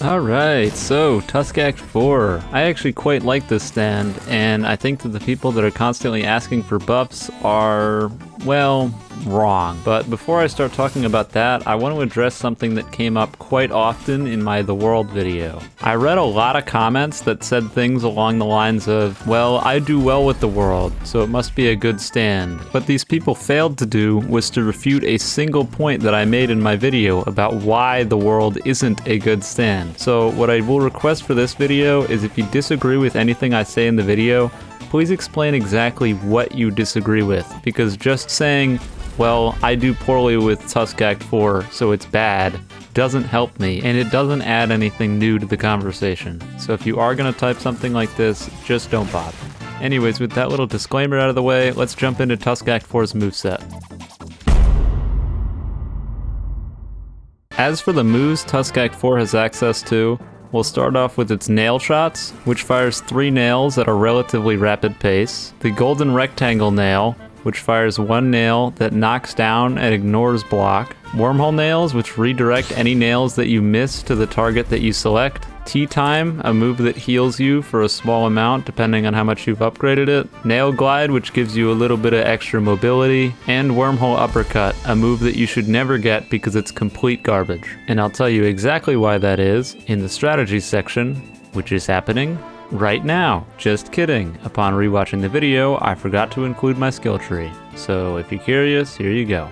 Alright, so Tusk Act 4. I actually quite like this stand, and I think that the people that are constantly asking for buffs are, well, wrong. But before I start talking about that, I want to address something that came up quite often in my The World video. I read a lot of comments that said things along the lines of, well, I do well with the world, so it must be a good stand. What these people failed to do was to refute a single point that I made in my video about why the world isn't a good stand. So what I will request for this video is if you disagree with anything I say in the video, please explain exactly what you disagree with, because just saying, well, I do poorly with Tusk Act 4, so it's bad, doesn't help me, and it doesn't add anything new to the conversation. So if you are going to type something like this, just don't bother. Anyways, with that little disclaimer out of the way, let's jump into Tusk Act 4's moveset. As for the moves Tusk Act 4 has access to, we'll start off with its nail shots, which fires 3 nails at a relatively rapid pace. The golden rectangle nail, which fires 1 nail that knocks down and ignores block. Wormhole nails, which redirect any nails that you miss to the target that you select. Tea Time, a move that heals you for a small amount depending on how much you've upgraded it. Nail Glide, which gives you a little bit of extra mobility. And Wormhole Uppercut, a move that you should never get because it's complete garbage. And I'll tell you exactly why that is in the strategy section, which is happening right now. Just kidding. Upon rewatching the video, I forgot to include my skill tree. So if you're curious, here you go.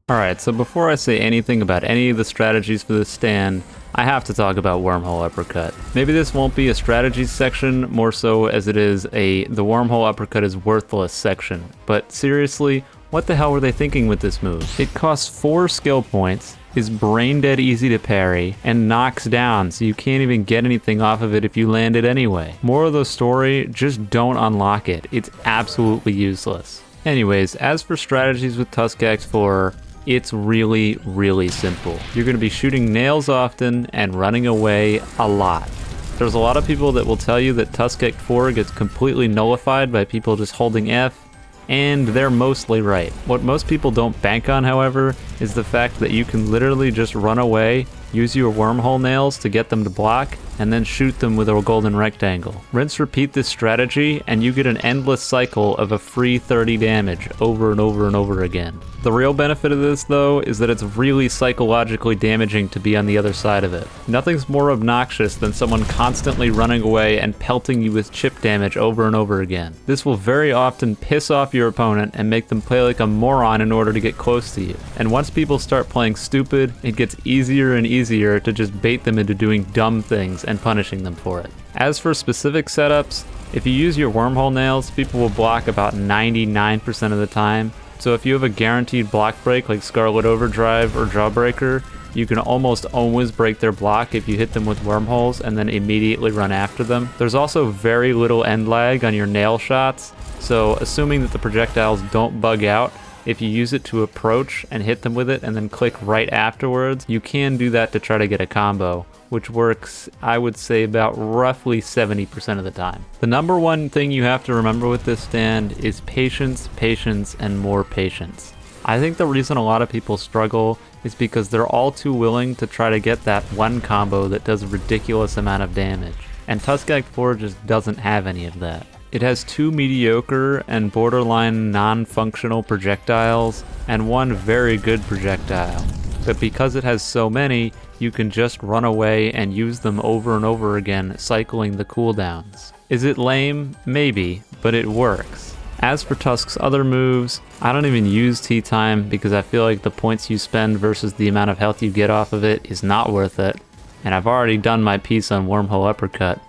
Alright, so before I say anything about any of the strategies for this stand, I have to talk about Wormhole Uppercut. Maybe this won't be a strategies section, more so as it is the Wormhole Uppercut is worthless section. But seriously, what the hell were they thinking with this move? It costs 4 skill points, is brain dead easy to parry, and knocks down, so you can't even get anything off of it if you land it anyway. Moral of the story, just don't unlock it. It's absolutely useless. Anyways, as for strategies with Tusk Act 4, it's really, really simple. You're going to be shooting nails often and running away a lot. There's a lot of people that will tell you that Tusk Act 4 gets completely nullified by people just holding F, and they're mostly right. What most people don't bank on, however, is the fact that you can literally just run away, use your wormhole nails to get them to block, and then shoot them with a golden rectangle. Rinse repeat this strategy, and you get an endless cycle of a free 30 damage over and over and over again. The real benefit of this, though, is that it's really psychologically damaging to be on the other side of it. Nothing's more obnoxious than someone constantly running away and pelting you with chip damage over and over again. This will very often piss off your opponent and make them play like a moron in order to get close to you. And once people start playing stupid, it gets easier and easier to just bait them into doing dumb things and punishing them for it. As for specific setups, if you use your wormhole nails, people will block about 99% of the time. So if you have a guaranteed block break like Scarlet Overdrive or Jawbreaker, you can almost always break their block if you hit them with wormholes and then immediately run after them. There's also very little end lag on your nail shots, so assuming that the projectiles don't bug out, if you use it to approach and hit them with it and then click right afterwards, you can do that to try to get a combo, which works, I would say, about roughly 70% of the time. The number one thing you have to remember with this stand is patience, patience, and more patience. I think the reason a lot of people struggle is because they're all too willing to try to get that one combo that does a ridiculous amount of damage. And Tusk Act 4 just doesn't have any of that. It has 2 mediocre and borderline non-functional projectiles and 1 very good projectile. But because it has so many, you can just run away and use them over and over again, cycling the cooldowns. Is it lame? Maybe, but it works. As for Tusk's other moves, I don't even use Tea Time because I feel like the points you spend versus the amount of health you get off of it is not worth it, and I've already done my piece on Wormhole Uppercut.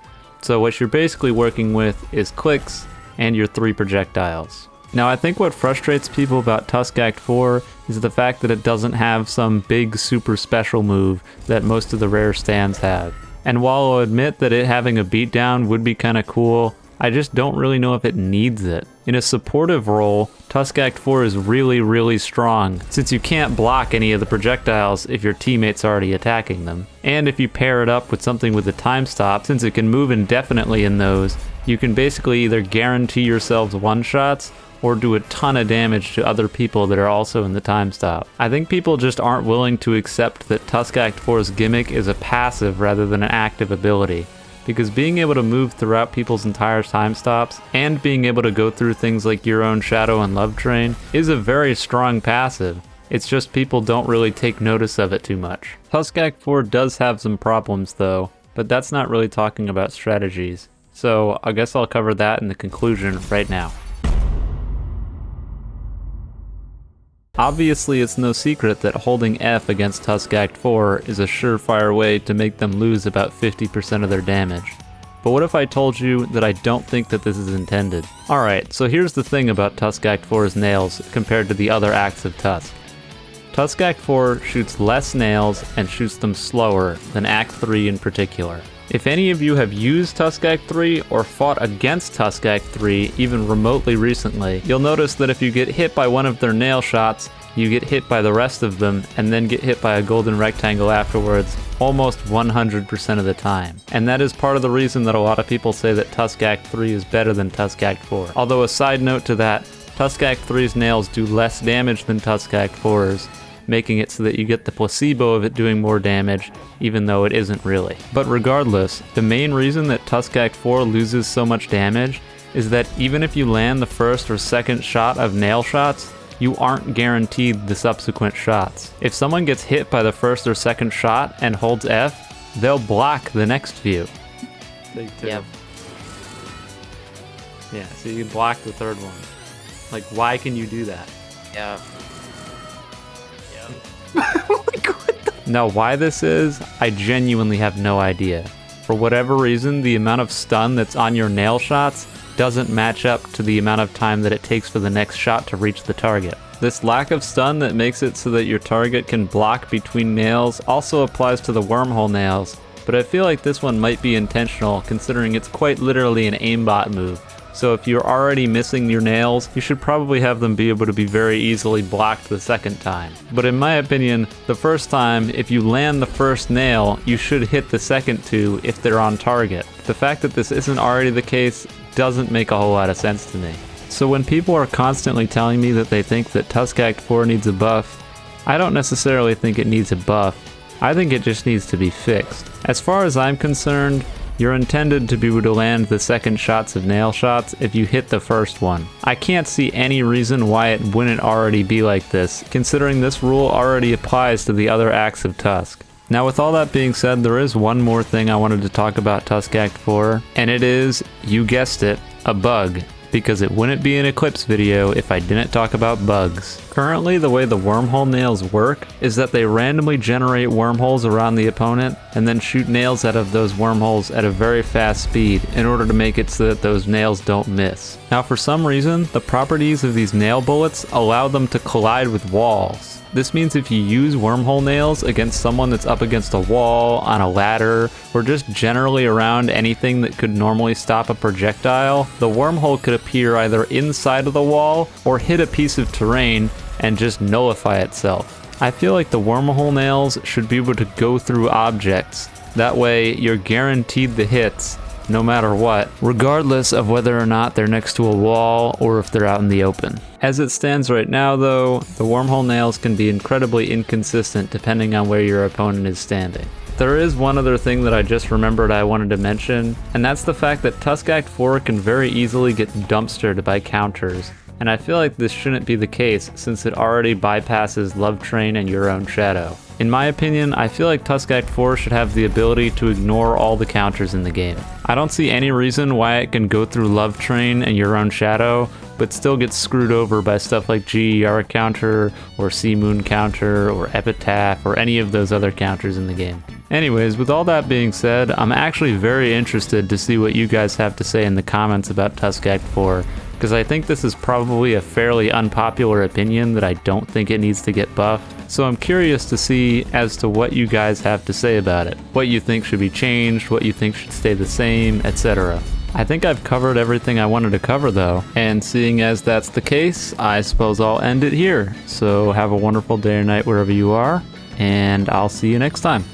So what you're basically working with is clicks and your 3 projectiles. Now I think what frustrates people about Tusk Act 4 is the fact that it doesn't have some big super special move that most of the rare stands have. And while I'll admit that it having a beatdown would be kinda cool, I just don't really know if it needs it. In a supportive role, Tusk Act 4 is really, really strong, since you can't block any of the projectiles if your teammate's already attacking them. And if you pair it up with something with a time stop, since it can move indefinitely in those, you can basically either guarantee yourselves one-shots, or do a ton of damage to other people that are also in the time stop. I think people just aren't willing to accept that Tusk Act 4's gimmick is a passive rather than an active ability, because being able to move throughout people's entire time stops and being able to go through things like Your Own Shadow and Love Train is a very strong passive. It's just people don't really take notice of it too much. Tusk Act 4 does have some problems though, but that's not really talking about strategies. So I guess I'll cover that in the conclusion right now. Obviously, it's no secret that holding F against Tusk Act 4 is a surefire way to make them lose about 50% of their damage. But what if I told you that I don't think that this is intended? Alright, so here's the thing about Tusk Act 4's nails compared to the other acts of Tusk. Tusk Act 4 shoots less nails and shoots them slower than Act 3 in particular. If any of you have used Tusk Act 3 or fought against Tusk Act 3 even remotely recently, you'll notice that if you get hit by one of their nail shots, you get hit by the rest of them and then get hit by a golden rectangle afterwards almost 100% of the time. And that is part of the reason that a lot of people say that Tusk Act 3 is better than Tusk Act 4. Although a side note to that, Tusk Act 3's nails do less damage than Tusk Act 4's, making it so that you get the placebo of it doing more damage, even though it isn't really. But regardless, the main reason that Tusk Act 4 loses so much damage is that even if you land the first or second shot of nail shots, you aren't guaranteed the subsequent shots. If someone gets hit by the first or second shot and holds F, they'll block the next few. Yep. Yeah, so you can block the third one. Like, why can you do that? Yeah. Now, why this is, I genuinely have no idea. For whatever reason, the amount of stun that's on your nail shots doesn't match up to the amount of time that it takes for the next shot to reach the target. This lack of stun that makes it so that your target can block between nails also applies to the wormhole nails, but I feel like this one might be intentional considering it's quite literally an aimbot move. So if you're already missing your nails, you should probably have them be able to be very easily blocked the second time. But in my opinion, the first time, if you land the first nail, you should hit the second two if they're on target. The fact that this isn't already the case doesn't make a whole lot of sense to me. So when people are constantly telling me that they think that Tusk Act 4 needs a buff, I don't necessarily think it needs a buff. I think it just needs to be fixed. As far as I'm concerned, you're intended to be able to land the second shots of nail shots if you hit the first one. I can't see any reason why it wouldn't already be like this, considering this rule already applies to the other acts of Tusk. Now with all that being said, there is one more thing I wanted to talk about Tusk Act 4, and it is, you guessed it, a bug. Because it wouldn't be an Eclipse video if I didn't talk about bugs. Currently, the way the wormhole nails work is that they randomly generate wormholes around the opponent and then shoot nails out of those wormholes at a very fast speed in order to make it so that those nails don't miss. Now for some reason, the properties of these nail bullets allow them to collide with walls. This means if you use wormhole nails against someone that's up against a wall, on a ladder, or just generally around anything that could normally stop a projectile, the wormhole could appear either inside of the wall or hit a piece of terrain and just nullify itself. I feel like the wormhole nails should be able to go through objects. That way you're guaranteed the hits no matter what, regardless of whether or not they're next to a wall or if they're out in the open. As it stands right now though, the wormhole nails can be incredibly inconsistent depending on where your opponent is standing. There is one other thing that I just remembered I wanted to mention, and that's the fact that Tusk Act 4 can very easily get dumpstered by counters. And I feel like this shouldn't be the case since it already bypasses Love Train and Your Own Shadow. In my opinion, I feel like Tusk Act 4 should have the ability to ignore all the counters in the game. I don't see any reason why it can go through Love Train and Your Own Shadow, but still get screwed over by stuff like GER counter, or Sea Moon counter, or Epitaph, or any of those other counters in the game. Anyways, with all that being said, I'm actually very interested to see what you guys have to say in the comments about Tusk Act 4, because I think this is probably a fairly unpopular opinion that I don't think it needs to get buffed. So I'm curious to see as to what you guys have to say about it. What you think should be changed, what you think should stay the same, etc. I think I've covered everything I wanted to cover though, and seeing as that's the case, I suppose I'll end it here. So have a wonderful day or night wherever you are, and I'll see you next time.